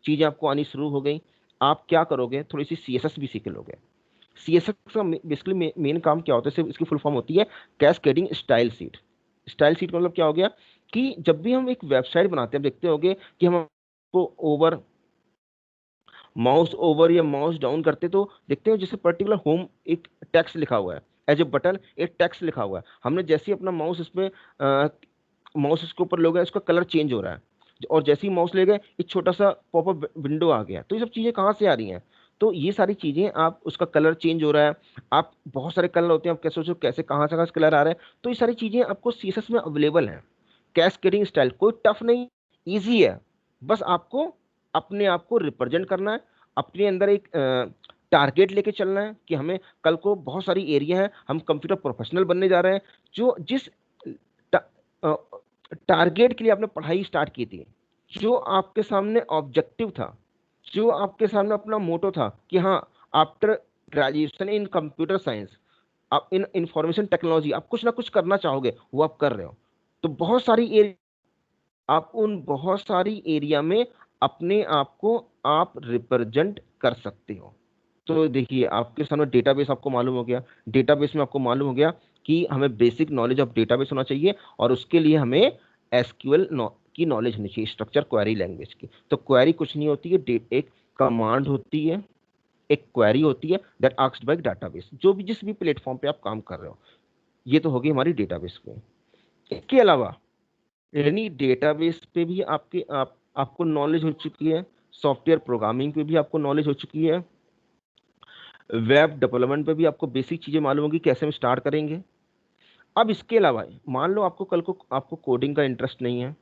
चीज़ें आपको आनी शुरू हो गई, आप क्या करोगे, थोड़ी सी CSS भी सीख लोगे। CSS का बेसिकली मेन काम क्या होता है, सिर्फ इसकी फुल फॉर्म होती है cascading style seat. Style seat का मतलब क्या हो गया कि जब भी हम एक वेबसाइट बनाते हैं, देखते होंगे कि हम ओवर माउस ओवर या माउस डाउन करते तो देखते हो जैसे पर्टिकुलर होम एक टेक्स्ट लिखा हुआ है, एज ए बटन एक टेक्स्ट लिखा हुआ है। हमने जैसे ही अपना माउस इसमें माउस इसके ऊपर लोगे, इसका कलर चेंज हो रहा है। और जैसे ही माउस ले गए, एक छोटा सा पॉपअप विंडो आ गया। तो ये सब चीज़ें कहाँ से आ रही हैं, तो ये सारी चीजें, आप उसका कलर चेंज हो रहा है, आप बहुत सारे कलर होते हैं, आप कैसे सोचो कैसे कहाँ से कहाँ से कलर आ रहा है, तो ये सारी चीजें आपको सीएसएस में अवेलेबल है। कैस्केडिंग स्टाइल कोई टफ नहीं, इजी है। बस आपको अपने आप को रिप्रेजेंट करना है, अपने अंदर एक टारगेट लेके चलना है कि हमें कल को बहुत सारी एरिया है, हम कंप्यूटर प्रोफेशनल बनने जा रहे हैं। जो जिस टारगेट के लिए आपने पढ़ाई स्टार्ट की थी, जो आपके सामने ऑब्जेक्टिव था, जो आपके सामने अपना मोटो था कि हाँ, after graduation in computer science, आप इन इंफॉर्मेशन टेक्नोलॉजी आप कुछ ना कुछ करना चाहोगे, वो आप कर रहे हो। तो बहुत सारी आप उन बहुत सारी एरिया में अपने आप को आप रिप्रेजेंट कर सकते हो। तो देखिए, आपके सामने डेटाबेस आपको मालूम हो गया, डेटाबेस में आपको मालूम हो गया कि हमें बेसिक नॉलेज ऑफ डेटाबेस होना चाहिए, और उसके लिए हमें एसक्यूएल की नॉलेज होनी चाहिए, स्ट्रक्चर क्वेरी लैंग्वेज की। तो क्वेरी कुछ नहीं होती है, एक कमांड होती है, एक क्वेरी होती है दैट आस्क्ड बाय डेटाबेस, जो भी जिस भी प्लेटफॉर्म पे आप काम कर रहे हो। ये तो होगी हमारी डेटाबेस पे। इसके अलावा यानी डेटाबेस पे भी आपको नॉलेज हो चुकी है, सॉफ्टवेयर प्रोग्रामिंग पे भी आपको नॉलेज हो चुकी है, वेब डेवलपमेंट पे भी आपको बेसिक चीजें मालूम होगी कैसे हम स्टार्ट करेंगे। अब इसके अलावा मान लो आपको कल को आपको कोडिंग का इंटरेस्ट नहीं है,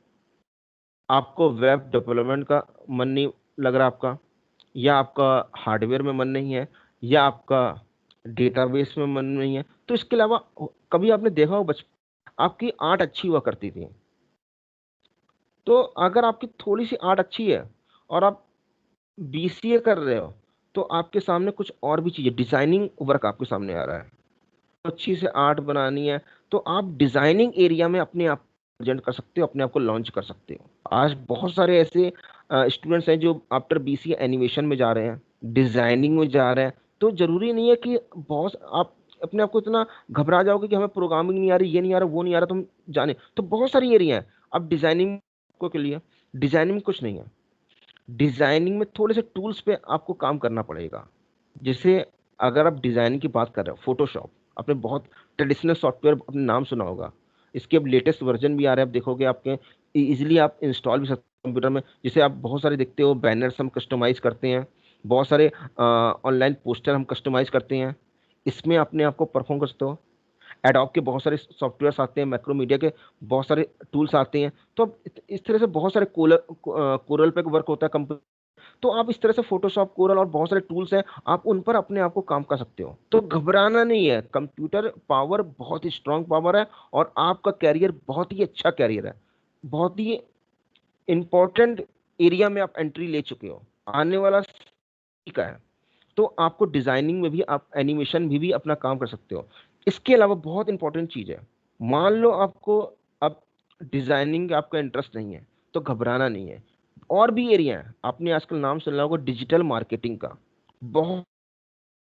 आपको वेब डेवलपमेंट का मन नहीं लग रहा आपका, या आपका हार्डवेयर में मन नहीं है, या आपका डेटाबेस में मन नहीं है, तो इसके अलावा कभी आपने देखा हो बचपन आपकी आर्ट अच्छी हुआ करती थी, तो अगर आपकी थोड़ी सी आर्ट अच्छी है और आप बीसीए कर रहे हो, तो आपके सामने कुछ और भी चीजें, डिजाइनिंग वर्क आपके सामने आ रहा है, अच्छी से आर्ट बनानी है, तो आप डिजाइनिंग एरिया में अपने आप प्रेजेंट कर सकते हो, अपने आप को लॉन्च कर सकते हो। आज बहुत सारे ऐसे स्टूडेंट्स हैं जो आफ्टर बीसीए एनिमेशन में जा रहे हैं, डिजाइनिंग में जा रहे हैं। तो जरूरी नहीं है कि बहुत आप अपने आप को इतना घबरा जाओगे कि हमें प्रोग्रामिंग नहीं आ रही, ये नहीं आ रहा, वो नहीं आ रहा, तुम जाने तो बहुत सारी एरिया है। अब डिजाइनिंग को के लिए डिजाइनिंग में कुछ नहीं है, डिजाइनिंग में थोड़े से टूल्स पे आपको काम करना पड़ेगा। जैसे अगर आप डिजाइनिंग की बात कर रहे हो, फोटोशॉप आपने बहुत ट्रेडिशनल सॉफ्टवेयर अपने नाम सुना होगा, इसके अब लेटेस्ट वर्जन भी आ रहे हैं, आप देखोगे आपके इजीली आप इंस्टॉल भी सकते हो कंप्यूटर में। जैसे आप बहुत सारे देखते हो बैनर्स हम कस्टमाइज करते हैं, बहुत सारे ऑनलाइन पोस्टर हम कस्टमाइज करते हैं, इसमें अपने आप को परफॉर्म कर सकते हो। एडोब के बहुत सारे सॉफ्टवेयर्स आते हैं, मैक्रोमीडिया के बहुत सारे टूल्स आते हैं। तो अब इस तरह से बहुत सारे कोरल पे वर्क होता है, तो आप इस तरह से फोटोशॉप, कोरल और बहुत सारे टूल्स हैं, आप उन पर अपने आप को काम कर सकते हो। तो घबराना नहीं है, कंप्यूटर पावर बहुत ही स्ट्रांग पावर है, और आपका कैरियर बहुत ही अच्छा कैरियर है, बहुत ही इंपॉर्टेंट एरिया में आप एंट्री ले चुके हो, आने वाला का है। तो आपको डिजाइनिंग में भी, आप एनिमेशन भी अपना काम कर सकते हो। इसके अलावा बहुत इंपॉर्टेंट चीज है, मान लो आपको अब डिजाइनिंग आपका इंटरेस्ट नहीं है, तो घबराना नहीं है। और भी एरिया है, आपने आजकल नाम सुना होगा डिजिटल मार्केटिंग का, बहुत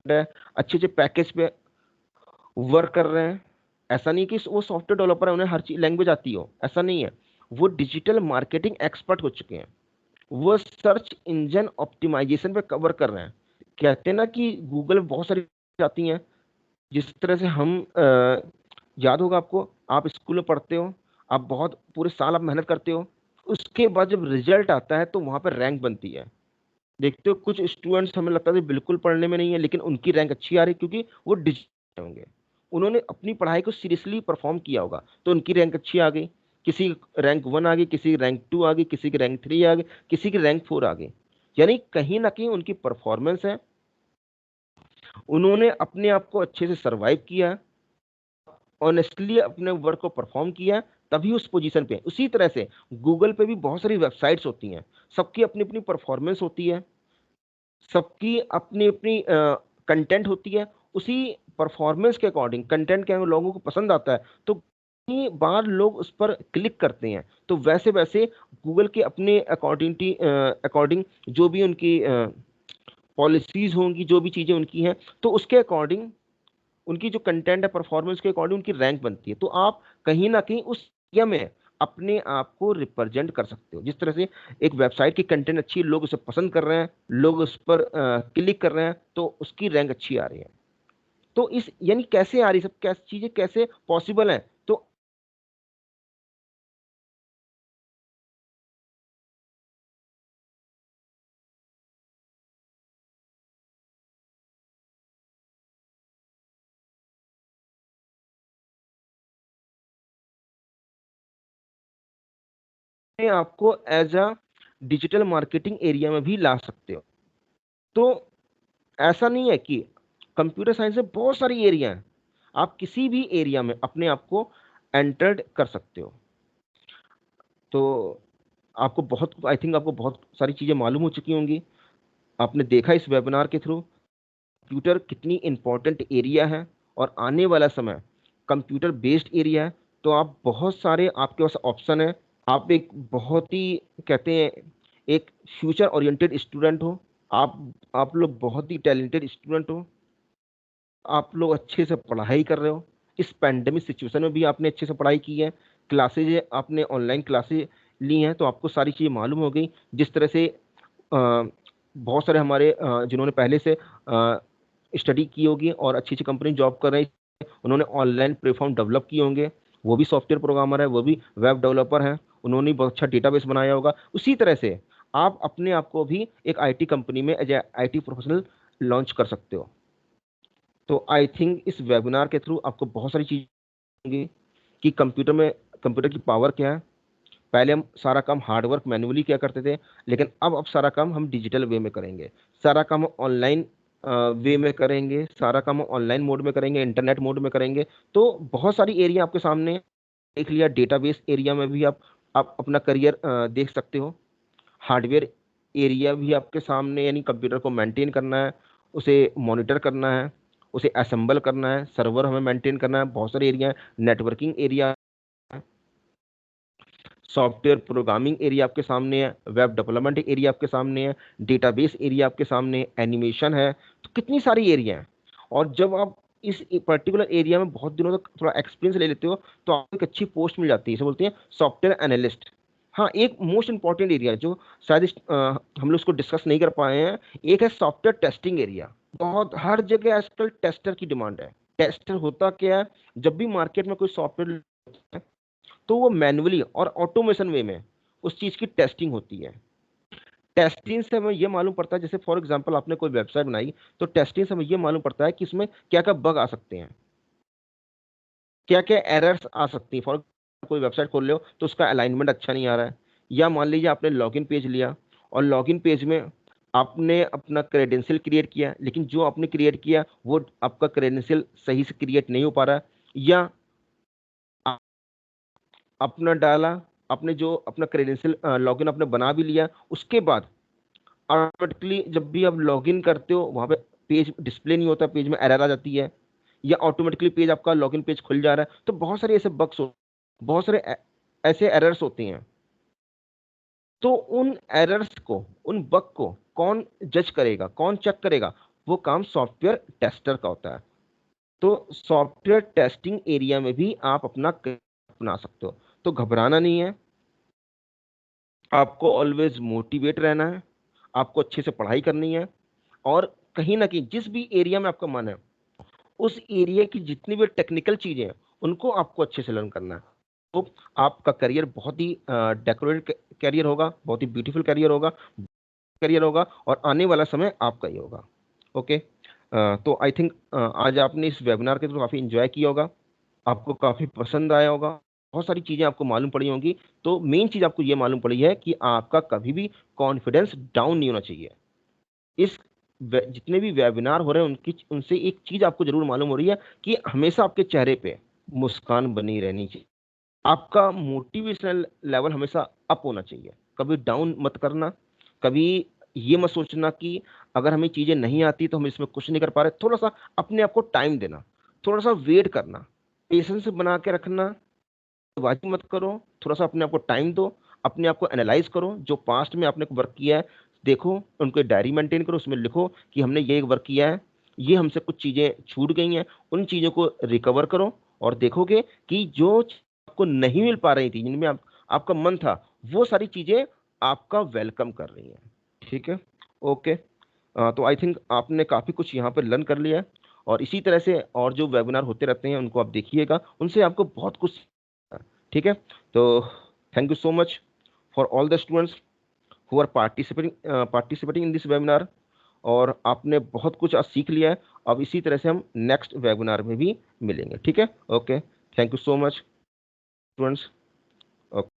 है, अच्छे अच्छे पैकेज पे वर्क कर रहे हैं। ऐसा नहीं कि वो सॉफ्टवेयर डेवलपर है उन्हें हर चीज लैंग्वेज आती हो, ऐसा नहीं है। वो डिजिटल मार्केटिंग एक्सपर्ट हो चुके हैं, वो सर्च इंजन ऑप्टिमाइजेशन पे कवर कर रहे हैं। कहते हैं ना कि गूगल में बहुत सारी आती हैं, जिस तरह से हम याद होगा आपको, आप स्कूल में पढ़ते हो, आप बहुत पूरे साल आप मेहनत करते हो, उसके बाद जब रिजल्ट आता है तो वहां पर रैंक बनती है। देखते हो कुछ स्टूडेंट्स हमें लगता है बिल्कुल पढ़ने में नहीं है, लेकिन उनकी रैंक अच्छी आ रही है क्योंकि वो डिजिटल होंगे, उन्होंने अपनी पढ़ाई को सीरियसली परफॉर्म किया होगा, तो उनकी रैंक अच्छी आ गई। किसी की रैंक 1 आ गई, किसी की रैंक 2 आ गई, किसी की रैंक 3 आ गई, किसी की रैंक 4 आ गई। यानी कहीं ना कहीं उनकी परफॉर्मेंस है, उन्होंने अपने आप को अच्छे से सरवाइव किया, ऑनेस्टली अपने वर्क को परफॉर्म किया, तभी उस पोजीशन पे। उसी तरह से गूगल पे भी बहुत सारी वेबसाइट्स होती हैं, सबकी अपनी अपनी परफॉर्मेंस होती है, सबकी अपनी अपनी कंटेंट होती है। उसी परफॉर्मेंस के अकॉर्डिंग कंटेंट क्या है, लोगों को पसंद आता है, तो कितनी बार लोग उस पर क्लिक करते हैं, तो वैसे वैसे गूगल के अपने अकॉर्डिंग जो भी उनकी पॉलिसीज होंगी, जो भी चीज़ें उनकी हैं, तो उसके अकॉर्डिंग उनकी जो कंटेंट है परफॉर्मेंस के अकॉर्डिंग उनकी रैंक बनती है। तो आप कहीं ना कहीं उस एरिया में अपने आप को रिप्रेजेंट कर सकते हो। जिस तरह से एक वेबसाइट की कंटेंट अच्छी है, लोग उसे पसंद कर रहे हैं, लोग उस पर क्लिक कर रहे हैं, तो उसकी रैंक अच्छी आ रही है। तो इस यानी कैसे आ रही सब कैसे चीजें कैसे पॉसिबल हैं, तो अपने आपको as a digital marketing area में भी ला सकते हो। तो ऐसा नहीं है कि कंप्यूटर साइंस में बहुत सारी एरिया हैं, आप किसी भी एरिया में अपने आप को एंटर्ड कर सकते हो। तो आपको बहुत, आई थिंक आपको बहुत सारी चीज़ें मालूम हो चुकी होंगी। आपने देखा इस वेबिनार के थ्रू कंप्यूटर कितनी इंपॉर्टेंट एरिया है और आने वाला समय कंप्यूटर बेस्ड एरिया है। तो आप बहुत सारे आपके पास ऑप्शन है। आप एक बहुत ही, कहते हैं, एक फ्यूचर ओरिएंटेड स्टूडेंट हो। आप लोग बहुत ही टैलेंटेड स्टूडेंट हो। आप लोग अच्छे से पढ़ाई कर रहे हो। इस पैंडेमिक सिचुएशन में भी आपने अच्छे से पढ़ाई की है। क्लासेज आपने ऑनलाइन क्लासेज ली हैं, तो आपको सारी चीज़ें मालूम हो गई। जिस तरह से बहुत सारे हमारे जिन्होंने पहले से स्टडी की होगी और अच्छी अच्छी कंपनी जॉब कर रहे हैं, उन्होंने ऑनलाइन प्लेटफॉर्म डेवलप किए होंगे। वो भी सॉफ्टवेयर प्रोग्रामर है, वो भी वेब डेवलपर हैं, उन्होंने बहुत अच्छा डेटाबेस बनाया होगा। उसी तरह से आप अपने आप को भी एक आईटी कंपनी में as a IT professional launch कर सकते हो। तो आई थिंक इस वेबिनार के थ्रू आपको बहुत सारी चीज़ होंगी कि कंप्यूटर की पावर क्या है। पहले हम सारा काम हार्ड वर्क मैन्युअली किया करते थे, लेकिन अब सारा काम हम डिजिटल वे में करेंगे। सारा काम ऑनलाइन वे में करेंगे, सारा काम ऑनलाइन मोड में करेंगे, इंटरनेट मोड में करेंगे। तो बहुत सारी एरिया आपके सामने है। देख लिया, डेटाबेस एरिया में भी आप अपना करियर देख सकते हो। हार्डवेयर एरिया भी आपके सामने, यानी कंप्यूटर को मेंटेन करना है, उसे मॉनिटर करना है, उसे असेंबल करना है, सर्वर हमें मेंटेन करना है। बहुत सारे एरिया है। Networking area, software programming area आपके सामने है, वेब डेवलपमेंट एरिया आपके सामने है, डेटाबेस एरिया आपके सामने है, एनिमेशन है। तो कितनी सारी एरिया है। और जब आप इस पर्टिकुलर एरिया में बहुत दिनों तक थोड़ा एक्सपीरियंस ले लेते हो, तो आपको एक अच्छी पोस्ट मिल जाती है। इसे बोलते हैं सॉफ्टवेयर एनालिस्ट। हाँ, एक मोस्ट इंपॉर्टेंट एरिया जो शायद हम लोग उसको डिस्कस नहीं कर पाए हैं, एक है सॉफ्टवेयर टेस्टिंग एरिया। बहुत हर जगह आजकल टेस्टर की डिमांड है। टेस्टर होता क्या है, जब भी मार्केट में कोई सॉफ्टवेयर, तो वो मैन्युअली और ऑटोमेशन वे में उस चीज की टेस्टिंग होती है। टेस्टिंग से हमें ये मालूम पड़ता है, जैसे फॉर एग्जांपल आपने कोई वेबसाइट बनाई, तो टेस्टिंग से हमें ये मालूम पड़ता है कि इसमें क्या क्या बग आ सकते हैं, क्या क्या एरर्स आ सकती हैं। फॉर कोई वेबसाइट खोल रहे हो तो उसका अलाइनमेंट अच्छा नहीं आ रहा है, या मान लीजिए आपने लॉगिन पेज लिया और लॉगिन पेज में आपने अपना क्रेडेंशियल क्रिएट किया, लेकिन जो आपने क्रिएट किया वो आपका क्रेडेंशियल सही से क्रिएट नहीं हो पा रहा है, या अपना डाला, आपने जो अपना क्रेडेंशियल लॉगिन आपने बना भी लिया, उसके बाद ऑटोमेटिकली जब भी आप लॉगिन करते हो वहां पे पेज डिस्प्ले नहीं होता, पेज में एरर आ जाती है, या ऑटोमेटिकली पेज आपका लॉगिन पेज खुल जा रहा है। तो बहुत सारे ऐसे बग्स हो, बहुत सारे ऐसे एरर्स होते हैं। तो उन एरर्स को, उन बग को कौन जज करेगा, कौन चेक करेगा? वो काम सॉफ्टवेयर टेस्टर का होता है। तो सॉफ्टवेयर टेस्टिंग एरिया में भी आप अपना सकते हो। तो घबराना नहीं है, आपको ऑलवेज मोटिवेट रहना है, आपको अच्छे से पढ़ाई करनी है, और कहीं ना कहीं जिस भी एरिया में आपका मन है, उस एरिया की जितनी भी टेक्निकल चीजें हैं उनको आपको अच्छे से लर्न करना है। तो आपका करियर बहुत ही डेकोरेटेड करियर होगा, बहुत ही ब्यूटीफुल करियर होगा, और आने वाला समय आपका ही होगा। ओके। तो आई थिंक आज आपने इस वेबिनार के थ्रू काफ़ी इंजॉय किया होगा, आपको काफ़ी पसंद आया होगा, बहुत सारी चीज़ें आपको मालूम पड़ी होंगी। तो मेन चीज़ आपको ये मालूम पड़ी है कि आपका कभी भी कॉन्फिडेंस डाउन नहीं होना चाहिए। इस जितने भी वेबिनार हो रहे हैं उनकी उनसे एक चीज़ आपको जरूर मालूम हो रही है कि हमेशा आपके चेहरे पे मुस्कान बनी रहनी चाहिए। आपका मोटिवेशनल लेवल हमेशा अप होना चाहिए, कभी डाउन मत करना। कभी ये मत सोचना कि अगर हमें चीज़ें नहीं आती तो हम इसमें कुछ नहीं कर पा रहे। थोड़ा सा अपने आप को टाइम देना, थोड़ा सा वेट करना, पेशेंस बना के रखना, बाजी मत करो। थोड़ा सा अपने आप को टाइम दो, अपने आप को एनालाइज करो, जो पास्ट में आपने वर्क किया है देखो, उनको डायरी मेंटेन करो, उसमें लिखो कि हमने ये वर्क किया है, ये हमसे कुछ चीज़ें छूट गई हैं, उन चीज़ों को रिकवर करो। और देखोगे कि जो आपको नहीं मिल पा रही थी, जिनमें आपका मन था, वो सारी चीज़ें आपका वेलकम कर रही हैं। ठीक है। ओके। तो आई थिंक आपने काफ़ी कुछ यहाँ पे लर्न कर लिया है, और इसी तरह से और जो वेबिनार होते रहते हैं उनको आप देखिएगा, उनसे आपको बहुत कुछ। ठीक है। तो thank you so much for all the students who are participating in this webinar. और आपने बहुत कुछ आज सीख लिया है। अब इसी तरह से हम नेक्स्ट वेबिनार में भी मिलेंगे। ठीक है। Okay. Thank you so much students.